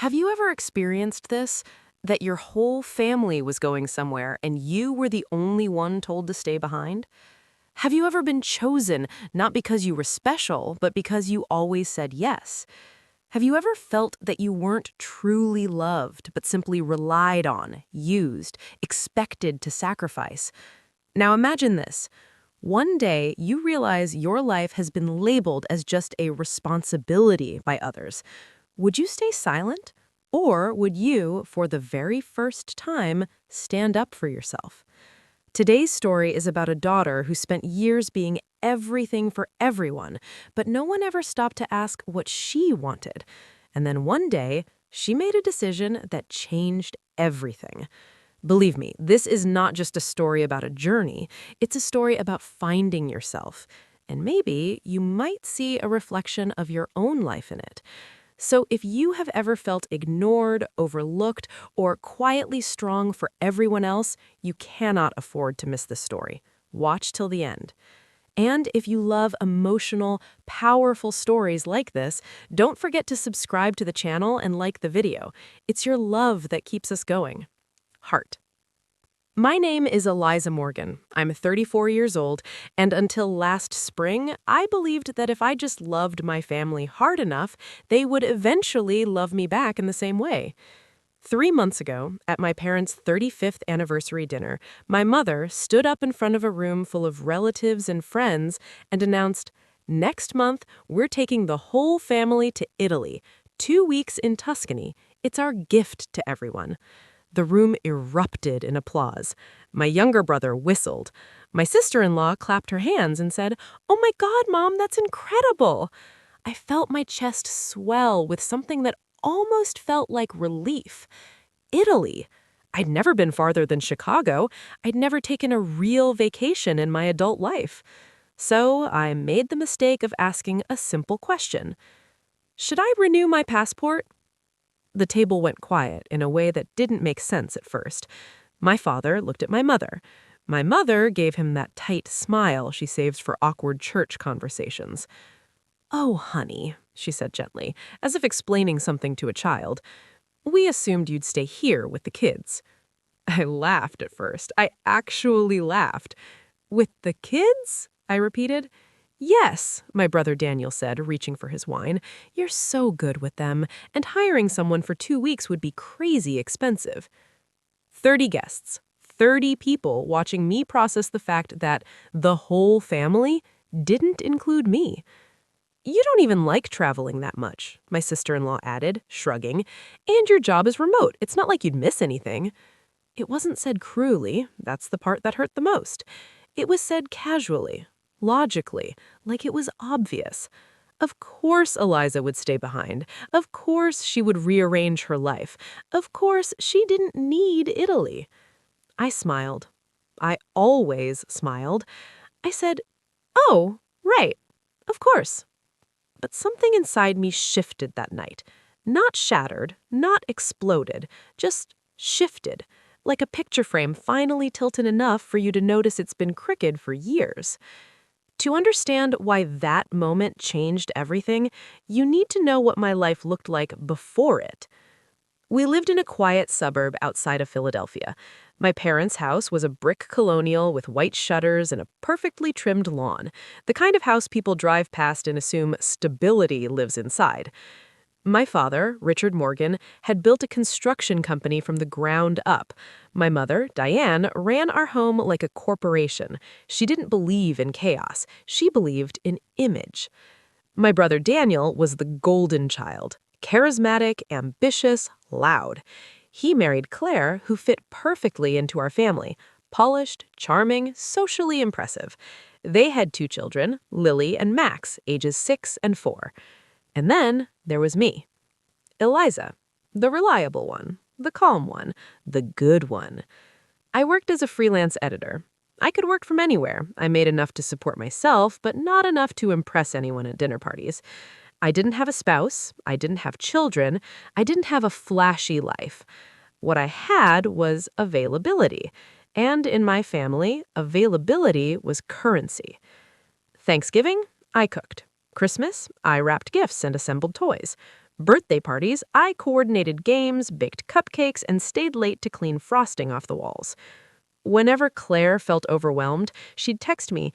Have you ever experienced this? That your whole family was going somewhere and you were the only one told to stay behind? Have you ever been chosen not because you were special, but because you always said yes? Have you ever felt that you weren't truly loved, but simply relied on, used, expected to sacrifice? Now imagine this. One day, you realize your life has been labeled as just a responsibility by others. Would you stay silent? Or would you, for the very first time, stand up for yourself? Today's story is about a daughter who spent years being everything for everyone, but no one ever stopped to ask what she wanted. And then one day, she made a decision that changed everything. Believe me, this is not just a story about a journey, it's a story about finding yourself. And maybe you might see a reflection of your own life in it. So if you have ever felt ignored, overlooked, or quietly strong for everyone else, you cannot afford to miss this story. Watch till the end. And if you love emotional, powerful stories like this, don't forget to subscribe to the channel and like the video. It's your love that keeps us going. Heart. My name is Eliza Morgan. I'm 34 years old, and until last spring, I believed that if I just loved my family hard enough, they would eventually love me back in the same way. 3 months ago, at my parents' 35th anniversary dinner, my mother stood up in front of a room full of relatives and friends and announced, "Next month, we're taking the whole family to Italy, 2 weeks in Tuscany. It's our gift to everyone." The room erupted in applause. My younger brother whistled. My sister-in-law clapped her hands and said, "Oh my God, Mom, that's incredible." I felt my chest swell with something that almost felt like relief. Italy. I'd never been farther than Chicago. I'd never taken a real vacation in my adult life. So I made the mistake of asking a simple question. Should I renew my passport? The table went quiet in a way that didn't make sense at first. My father looked at my mother. My mother gave him that tight smile she saves for awkward church conversations. "Oh, honey," she said gently, as if explaining something to a child. "We assumed you'd stay here with the kids." I laughed at first. I actually laughed. "With the kids?" I repeated. "Yes," my brother Daniel said, reaching for his wine. "You're so good with them, and hiring someone for 2 weeks would be crazy expensive." 30 guests, 30 people watching me process the fact that the whole family didn't include me. "You don't even like traveling that much," my sister-in-law added, shrugging. "And your job is remote. It's not like you'd miss anything." It wasn't said cruelly. That's the part that hurt the most. It was said casually. Logically, like it was obvious. Of course Eliza would stay behind. Of course she would rearrange her life. Of course she didn't need Italy. I smiled. I always smiled. I said, "Oh, right, of course." But something inside me shifted that night. Not shattered, not exploded, just shifted, like a picture frame finally tilted enough for you to notice it's been crooked for years. To understand why that moment changed everything, you need to know what my life looked like before it. We lived in a quiet suburb outside of Philadelphia. My parents' house was a brick colonial with white shutters and a perfectly trimmed lawn, the kind of house people drive past and assume stability lives inside. My father, Richard Morgan, had built a construction company from the ground up. My mother, Diane, ran our home like a corporation. She didn't believe in chaos. She believed in image. My brother Daniel was the golden child, charismatic, ambitious, loud. He married Claire, who fit perfectly into our family, polished, charming, socially impressive. They had 2 children, Lily and Max, ages 6 and 4. And then there was me, Eliza, the reliable one, the calm one, the good one. I worked as a freelance editor. I could work from anywhere. I made enough to support myself, but not enough to impress anyone at dinner parties. I didn't have a spouse. I didn't have children. I didn't have a flashy life. What I had was availability. And in my family, availability was currency. Thanksgiving, I cooked. Christmas, I wrapped gifts and assembled toys. Birthday parties, I coordinated games, baked cupcakes, and stayed late to clean frosting off the walls. Whenever Claire felt overwhelmed, she'd text me,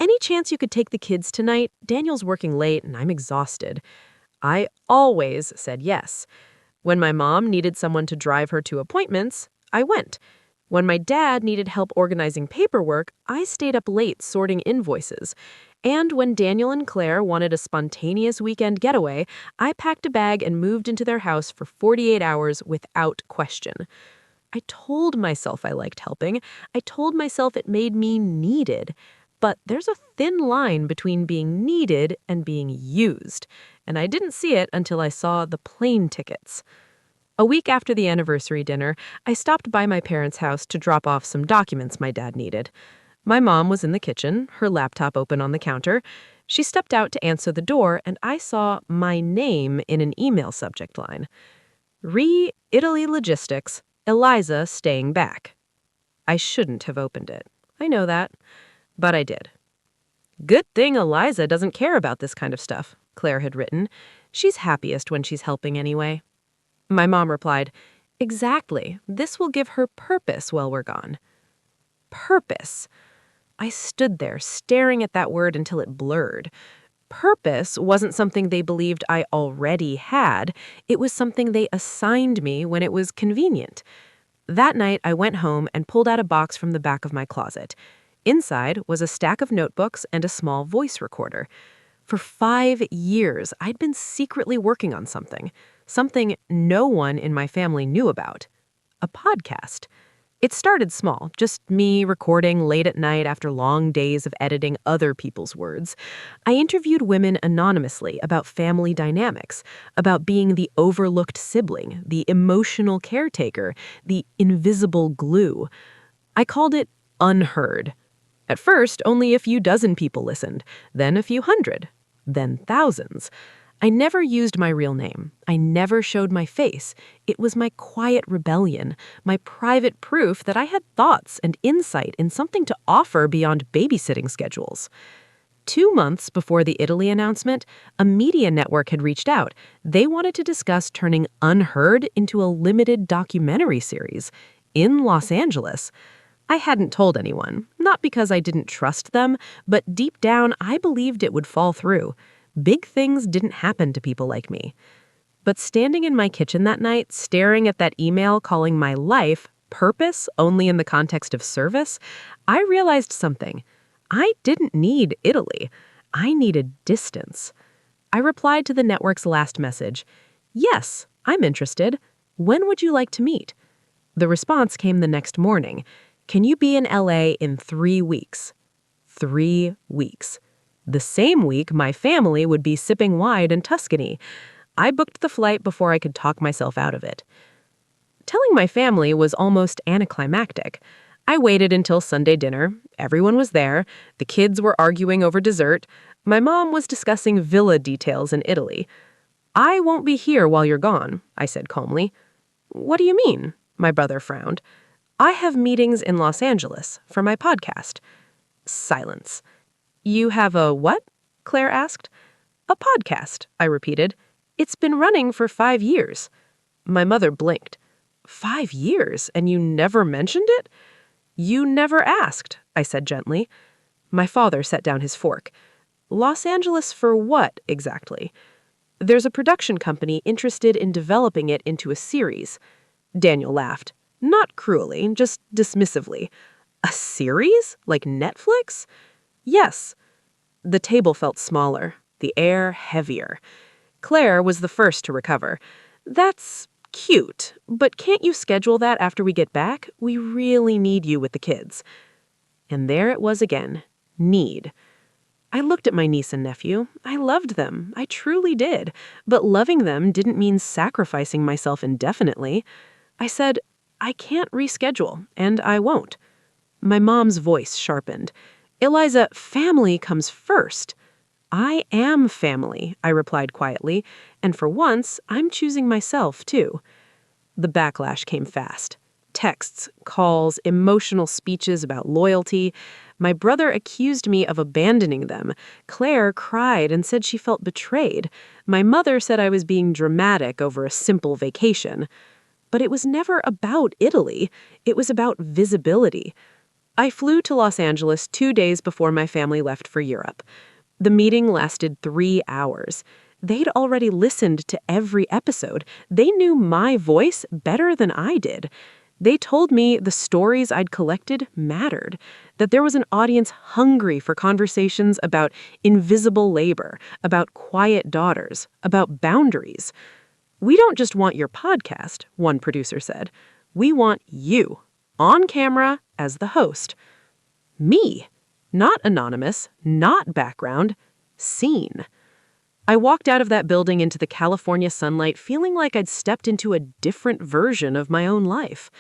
"Any chance you could take the kids tonight? Daniel's working late and I'm exhausted." I always said yes. When my mom needed someone to drive her to appointments, I went. When my dad needed help organizing paperwork, I stayed up late sorting invoices. And when Daniel and Claire wanted a spontaneous weekend getaway, I packed a bag and moved into their house for 48 hours without question. I told myself I liked helping. I told myself it made me needed. But there's a thin line between being needed and being used. And I didn't see it until I saw the plane tickets. A week after the anniversary dinner, I stopped by my parents' house to drop off some documents my dad needed. My mom was in the kitchen, her laptop open on the counter. She stepped out to answer the door, and I saw my name in an email subject line. Italy Logistics, Eliza staying back. I shouldn't have opened it. I know that, but I did. "Good thing Eliza doesn't care about this kind of stuff," Claire had written. "She's happiest when she's helping anyway." My mom replied, "Exactly. This will give her purpose while we're gone." Purpose. I stood there staring at that word until it blurred. Purpose wasn't something they believed I already had. It was something they assigned me when it was convenient. That night, I went home and pulled out a box from the back of my closet. Inside was a stack of notebooks and a small voice recorder. For 5 years, I'd been secretly working on something no one in my family knew about. A podcast. It started small, just me recording late at night after long days of editing other people's words. I interviewed women anonymously about family dynamics, about being the overlooked sibling, the emotional caretaker, the invisible glue. I called it Unheard. At first, only a few dozen people listened, then a few hundred, then thousands. I never used my real name. I never showed my face. It was my quiet rebellion, my private proof that I had thoughts and insight and something to offer beyond babysitting schedules. 2 months before the Italy announcement, a media network had reached out. They wanted to discuss turning Unheard into a limited documentary series in Los Angeles. I hadn't told anyone, not because I didn't trust them, but deep down I believed it would fall through. Big things didn't happen to people like me. But standing in my kitchen that night, staring at that email calling my life purpose only in the context of service, I realized something. I didn't need Italy. I needed distance. I replied to the network's last message. "Yes, I'm interested. When would you like to meet?" The response came the next morning. "Can you be in LA in 3 weeks?" 3 weeks. The same week, my family would be sipping wine in Tuscany. I booked the flight before I could talk myself out of it. Telling my family was almost anticlimactic. I waited until Sunday dinner. Everyone was there. The kids were arguing over dessert. My mom was discussing villa details in Italy. "I won't be here while you're gone," I said calmly. "What do you mean?" My brother frowned. "I have meetings in Los Angeles for my podcast." Silence. "You have a what?" Claire asked. "A podcast," I repeated. "It's been running for 5 years." My mother blinked. 5 years, and you never mentioned it?" "You never asked," I said gently. My father set down his fork. "Los Angeles for what, exactly?" "There's a production company interested in developing it into a series." Daniel laughed. Not cruelly, just dismissively. "A series? Like Netflix?" "Yes." The table felt smaller, the air heavier. Claire was the first to recover. "That's cute, but can't you schedule that after we get back? We really need you with the kids." And there it was again. Need. I looked at my niece and nephew. I loved them. I truly did. But loving them didn't mean sacrificing myself indefinitely. I said, "I can't reschedule, and I won't." My mom's voice sharpened. "Eliza, family comes first." "I am family," I replied quietly, "and for once, I'm choosing myself, too." The backlash came fast. Texts, calls, emotional speeches about loyalty. My brother accused me of abandoning them. Claire cried and said she felt betrayed. My mother said I was being dramatic over a simple vacation. But it was never about Italy. It was about visibility. I flew to Los Angeles 2 days before my family left for Europe. The meeting lasted 3 hours. They'd already listened to every episode. They knew my voice better than I did. They told me the stories I'd collected mattered, that there was an audience hungry for conversations about invisible labor, about quiet daughters, about boundaries. "We don't just want your podcast," one producer said. "We want you, on camera as the host." Me, not anonymous, not background, seen. I walked out of that building into the California sunlight feeling like I'd stepped into a different version of my own life.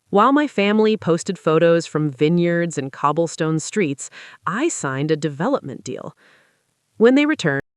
While my family posted photos from vineyards and cobblestone streets, I signed a development deal. When they returned,